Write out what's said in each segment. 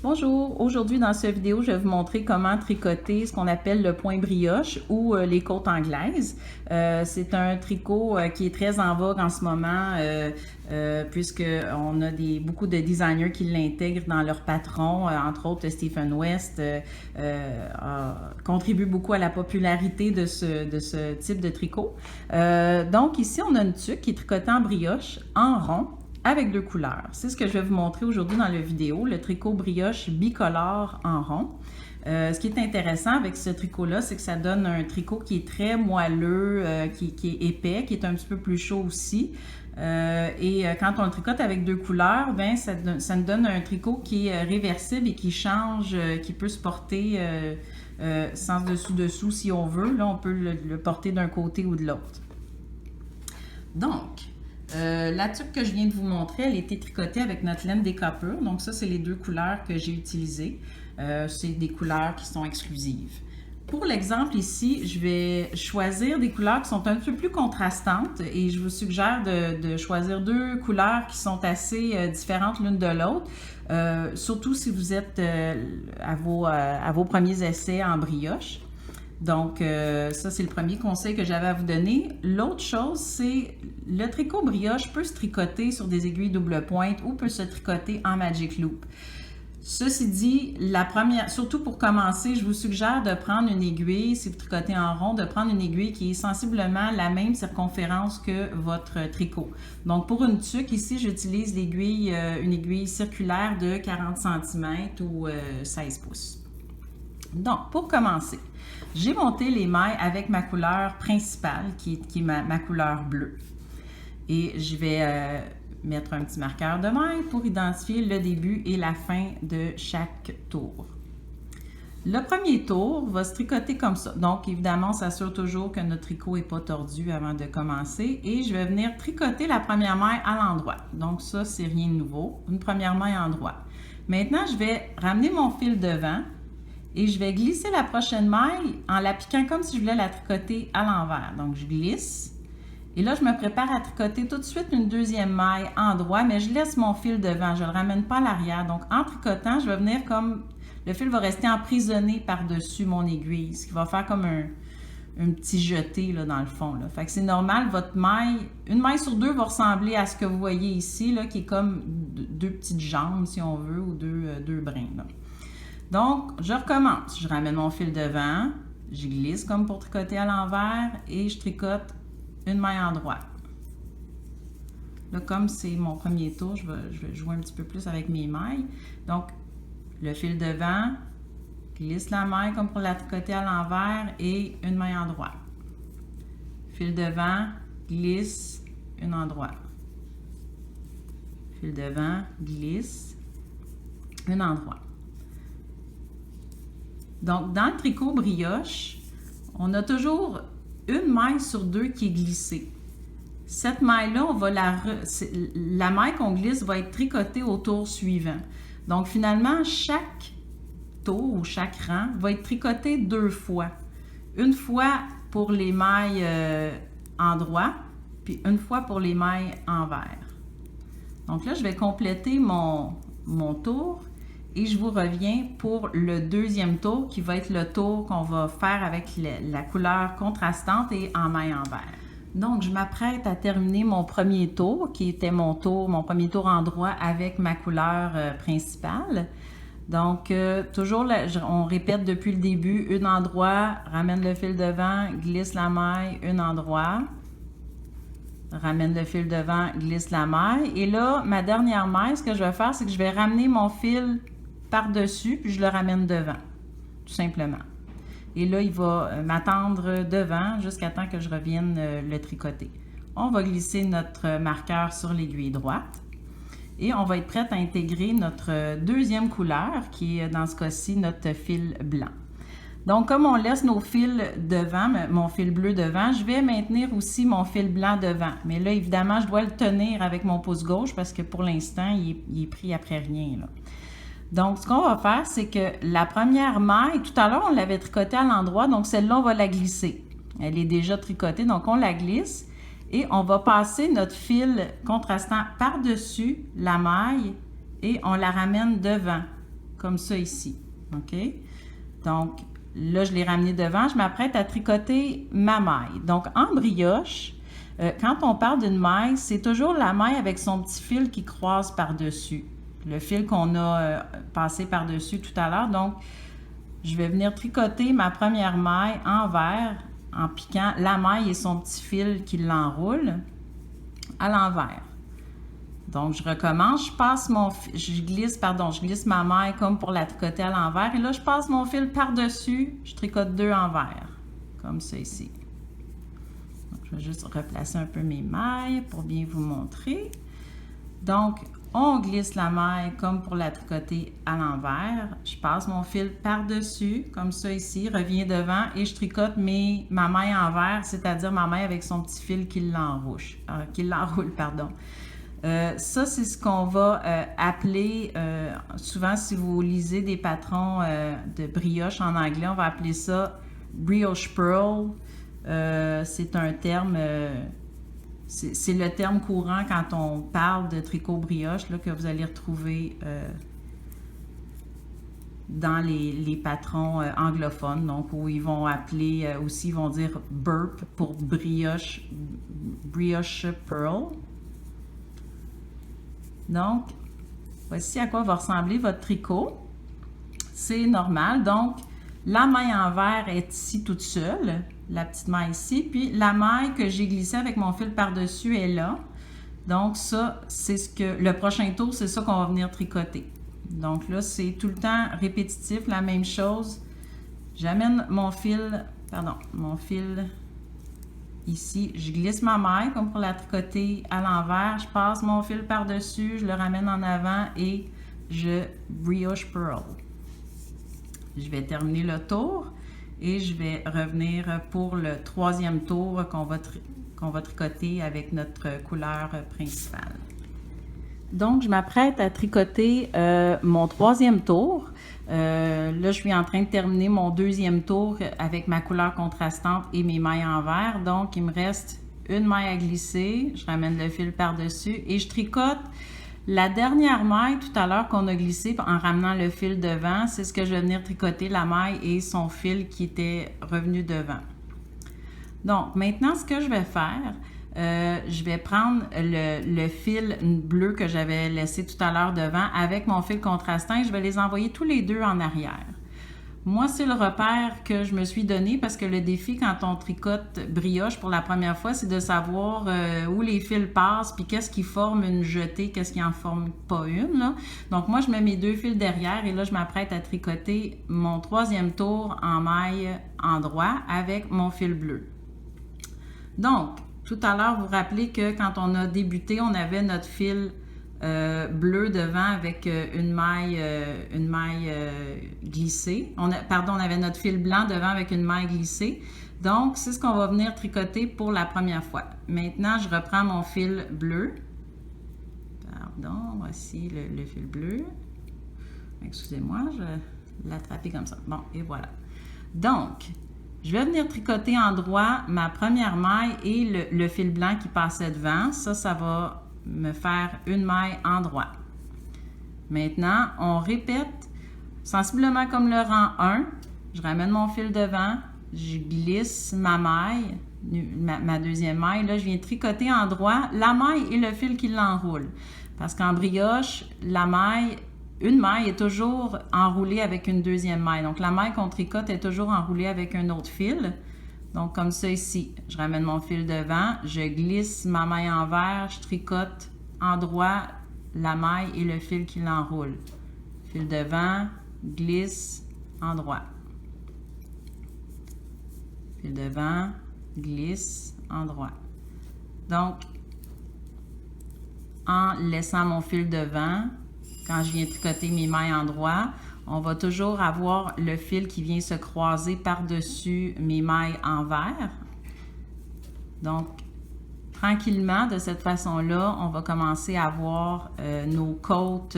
Bonjour, aujourd'hui dans cette vidéo, je vais vous montrer comment tricoter ce qu'on appelle le point brioche ou les côtes anglaises. C'est un tricot qui est très en vogue en ce moment puisqu'on a beaucoup de designers qui l'intègrent dans leur patron, entre autres Stephen West contribue beaucoup à la popularité de ce type de tricot. Donc ici, on a une tuque qui est tricotée en brioche, en rond, avec deux couleurs. C'est ce que je vais vous montrer aujourd'hui dans la vidéo, le tricot brioche bicolore en rond. Ce qui est intéressant avec ce tricot-là, c'est que ça donne un tricot qui est très moelleux, qui est épais, qui est un petit peu plus chaud aussi. Quand on le tricote avec deux couleurs, ben, ça nous donne un tricot qui est réversible et qui change, qui peut se porter sans dessous-dessous si on veut. Là, on peut le porter d'un côté ou de l'autre. Donc, la tuque que je viens de vous montrer, elle a été tricotée avec notre laine décapure. Donc ça, c'est les deux couleurs que j'ai utilisées. C'est des couleurs qui sont exclusives. Pour l'exemple ici, je vais choisir des couleurs qui sont un peu plus contrastantes et je vous suggère de choisir deux couleurs qui sont assez différentes l'une de l'autre, surtout si vous êtes à vos premiers essais en brioche. Donc, ça, c'est le premier conseil que j'avais à vous donner. L'autre chose, c'est le tricot brioche peut se tricoter sur des aiguilles double pointe ou peut se tricoter en magic loop. Ceci dit, surtout pour commencer, je vous suggère de prendre une aiguille, si vous tricotez en rond, de prendre une aiguille qui est sensiblement la même circonférence que votre tricot. Donc, pour une tuque, ici, j'utilise une aiguille circulaire de 40 cm ou 16 pouces. Donc, pour commencer, j'ai monté les mailles avec ma couleur principale, qui est ma couleur bleue. Et je vais mettre un petit marqueur de maille pour identifier le début et la fin de chaque tour. Le premier tour va se tricoter comme ça. Donc, évidemment, on s'assure toujours que notre tricot n'est pas tordu avant de commencer. Et je vais venir tricoter la première maille à l'endroit. Donc, ça, c'est rien de nouveau. Une première maille à l'endroit. Maintenant, je vais ramener mon fil devant. Et je vais glisser la prochaine maille en l'appliquant comme si je voulais la tricoter à l'envers. Donc, je glisse. Et là, je me prépare à tricoter tout de suite une deuxième maille en droit, mais je laisse mon fil devant. Je ne le ramène pas à l'arrière. Donc, en tricotant, je vais venir comme... Le fil va rester emprisonné par-dessus mon aiguille, ce qui va faire comme un petit jeté là, dans le fond. Là. Fait que c'est normal, votre maille, une maille sur deux va ressembler à ce que vous voyez ici, là, qui est comme deux petites jambes, si on veut, ou deux brins. Là. Donc, je recommence. Je ramène mon fil devant, je glisse comme pour tricoter à l'envers et je tricote une maille en droit. Là, comme c'est mon premier tour, je vais jouer un petit peu plus avec mes mailles. Donc, le fil devant, glisse la maille comme pour la tricoter à l'envers et une maille en droit. Fil devant, glisse, une en droit. Fil devant, glisse, une en droit. Donc, dans le tricot brioche, on a toujours une maille sur deux qui est glissée. Cette maille-là, la maille qu'on glisse va être tricotée au tour suivant. Donc, finalement, chaque tour ou chaque rang va être tricoté deux fois. Une fois pour les mailles en droit, puis une fois pour les mailles envers. Donc là, je vais compléter mon tour. Et je vous reviens pour le deuxième tour qui va être le tour qu'on va faire avec la couleur contrastante et en maille envers. Donc, je m'apprête à terminer mon premier tour qui était mon premier tour en droit avec ma couleur principale. Donc, toujours, on répète depuis le début, une en droit, ramène le fil devant, glisse la maille, une en droit. Ramène le fil devant, glisse la maille. Et là, ma dernière maille, ce que je vais faire, c'est que je vais ramener mon fil par-dessus, puis je le ramène devant, tout simplement. Et là, il va m'attendre devant jusqu'à temps que je revienne le tricoter. On va glisser notre marqueur sur l'aiguille droite et on va être prête à intégrer notre deuxième couleur, qui est dans ce cas-ci notre fil blanc. Donc, comme on laisse nos fils devant, mon fil bleu devant, je vais maintenir aussi mon fil blanc devant. Mais là, évidemment, je dois le tenir avec mon pouce gauche parce que pour l'instant, il est pris après rien, là. Donc, ce qu'on va faire, c'est que la première maille, tout à l'heure, on l'avait tricotée à l'endroit, donc celle-là, on va la glisser. Elle est déjà tricotée, donc on la glisse et on va passer notre fil contrastant par-dessus la maille et on la ramène devant. comme ça ici. OK? Donc, là, je l'ai ramené devant. Je m'apprête à tricoter ma maille. Donc, en brioche, quand on parle d'une maille, c'est toujours la maille avec son petit fil qui croise par-dessus. Le fil qu'on a passé par-dessus tout à l'heure. Donc, je vais venir tricoter ma première maille envers en piquant la maille et son petit fil qui l'enroule à l'envers. Donc, je recommence, je glisse ma maille comme pour la tricoter à l'envers. Et là, je passe mon fil par-dessus, je tricote 2 envers, comme ça ici. Donc, je vais juste replacer un peu mes mailles pour bien vous montrer. Donc, on glisse la maille comme pour la tricoter à l'envers. Je passe mon fil par-dessus, comme ça ici, reviens devant et je tricote ma maille envers, c'est-à-dire ma maille avec son petit fil qui l'enroule, pardon. Ça, c'est ce qu'on va appeler, souvent si vous lisez des patrons de brioche en anglais, on va appeler ça brioche purl. C'est un terme, c'est le terme courant quand on parle de tricot brioche là, que vous allez retrouver dans les patrons anglophones, donc où ils vont appeler aussi, ils vont dire burp pour brioche purl. Donc, voici à quoi va ressembler votre tricot. C'est normal. Donc, la maille envers est ici toute seule, la petite maille ici. Puis, la maille que j'ai glissée avec mon fil par-dessus est là. Donc, ça, c'est le prochain tour, c'est ça qu'on va venir tricoter. Donc là, c'est tout le temps répétitif, la même chose. J'amène mon fil ici, je glisse ma maille comme pour la tricoter à l'envers. Je passe mon fil par-dessus, je le ramène en avant et je brioche purl. Je vais terminer le tour et je vais revenir pour le 3e tour qu'on va tricoter avec notre couleur principale. Donc, je m'apprête à tricoter mon 3e tour. Là, je suis en train de terminer mon 2e tour avec ma couleur contrastante et mes mailles envers. Donc, il me reste une maille à glisser. Je ramène le fil par-dessus et je tricote la dernière maille tout à l'heure qu'on a glissée en ramenant le fil devant. C'est ce que je vais venir tricoter, la maille et son fil qui était revenu devant. Donc, maintenant, ce que je vais faire, je vais prendre le fil bleu que j'avais laissé tout à l'heure devant avec mon fil contrastant et je vais les envoyer tous les deux en arrière. Moi, c'est le repère que je me suis donné parce que le défi quand on tricote brioche pour la première fois, c'est de savoir où les fils passent puis qu'est-ce qui forme une jetée, qu'est-ce qui en forme pas une, là. Donc, moi, je mets mes 2 fils derrière et là, je m'apprête à tricoter mon 3e tour en maille endroit avec mon fil bleu. Donc, tout à l'heure, vous vous rappelez que quand on a débuté, on avait notre fil bleu devant avec une maille glissée. On avait notre fil blanc devant avec une maille glissée. Donc, c'est ce qu'on va venir tricoter pour la première fois. Maintenant, je reprends mon fil bleu. Pardon, voici le fil bleu. Excusez-moi, je l'ai attrapé comme ça. Bon, et voilà. Donc, je vais venir tricoter en droit ma première maille et le fil blanc qui passait devant. Ça va me faire une maille en droit. Maintenant, on répète sensiblement comme le rang 1. Je ramène mon fil devant, je glisse ma maille, ma 2e maille. Là, je viens tricoter en droit la maille et le fil qui l'enroule. Parce qu'en brioche, une maille est toujours enroulée avec une 2e maille. Donc, la maille qu'on tricote est toujours enroulée avec un autre fil. Donc, comme ça ici, je ramène mon fil devant, je glisse ma maille envers, je tricote en droit la maille et le fil qui l'enroule. Fil devant, glisse, en droit. Fil devant, glisse, en droit. Donc, en laissant mon fil devant, quand je viens tricoter mes mailles en droit, on va toujours avoir le fil qui vient se croiser par-dessus mes mailles envers. Donc, tranquillement, de cette façon-là, on va commencer à voir nos côtes,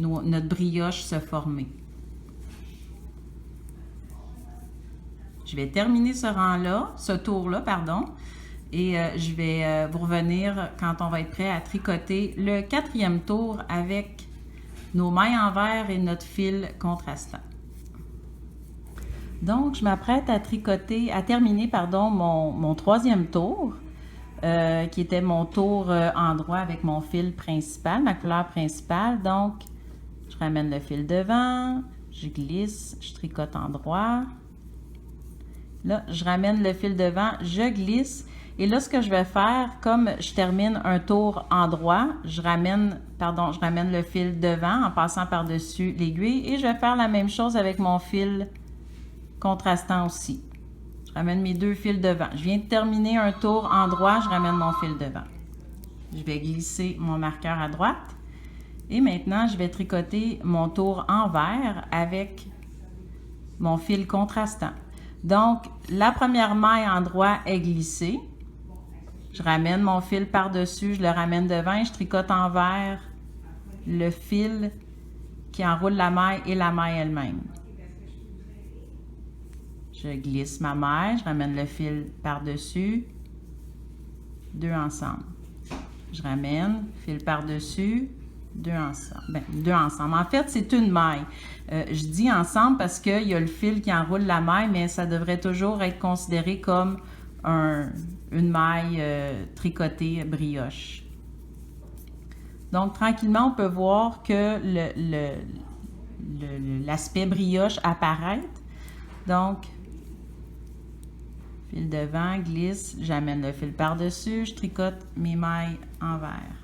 notre brioche se former. Je vais terminer ce tour-là, pardon, et je vais vous revenir quand on va être prêt à tricoter le 4e tour avec nos mailles envers et notre fil contrastant. Donc, je m'apprête à tricoter, à terminer, pardon, mon troisième tour, qui était mon tour endroit avec mon fil principal, ma couleur principale. Donc, je ramène le fil devant, je glisse, je tricote endroit. Là, je ramène le fil devant, je glisse. Et là, ce que je vais faire, comme je termine un tour endroit, je ramène le fil devant en passant par-dessus l'aiguille. Et je vais faire la même chose avec mon fil contrastant aussi. Je ramène mes deux fils devant. Je viens de terminer un tour endroit, je ramène mon fil devant. Je vais glisser mon marqueur à droite. Et maintenant, je vais tricoter mon tour envers avec mon fil contrastant. Donc, la première maille endroit est glissée. Je ramène mon fil par-dessus, je le ramène devant et je tricote envers le fil qui enroule la maille et la maille elle-même. Je glisse ma maille, je ramène le fil par-dessus, deux ensemble. Je ramène, fil par-dessus, deux ensemble. Ben, deux ensemble. En fait, c'est une maille. Je dis ensemble parce qu'il y a le fil qui enroule la maille, mais ça devrait toujours être considéré comme une maille tricotée brioche. Donc, tranquillement, on peut voir que l'aspect brioche apparaît. Donc, fil devant, glisse, j'amène le fil par-dessus, je tricote mes mailles envers.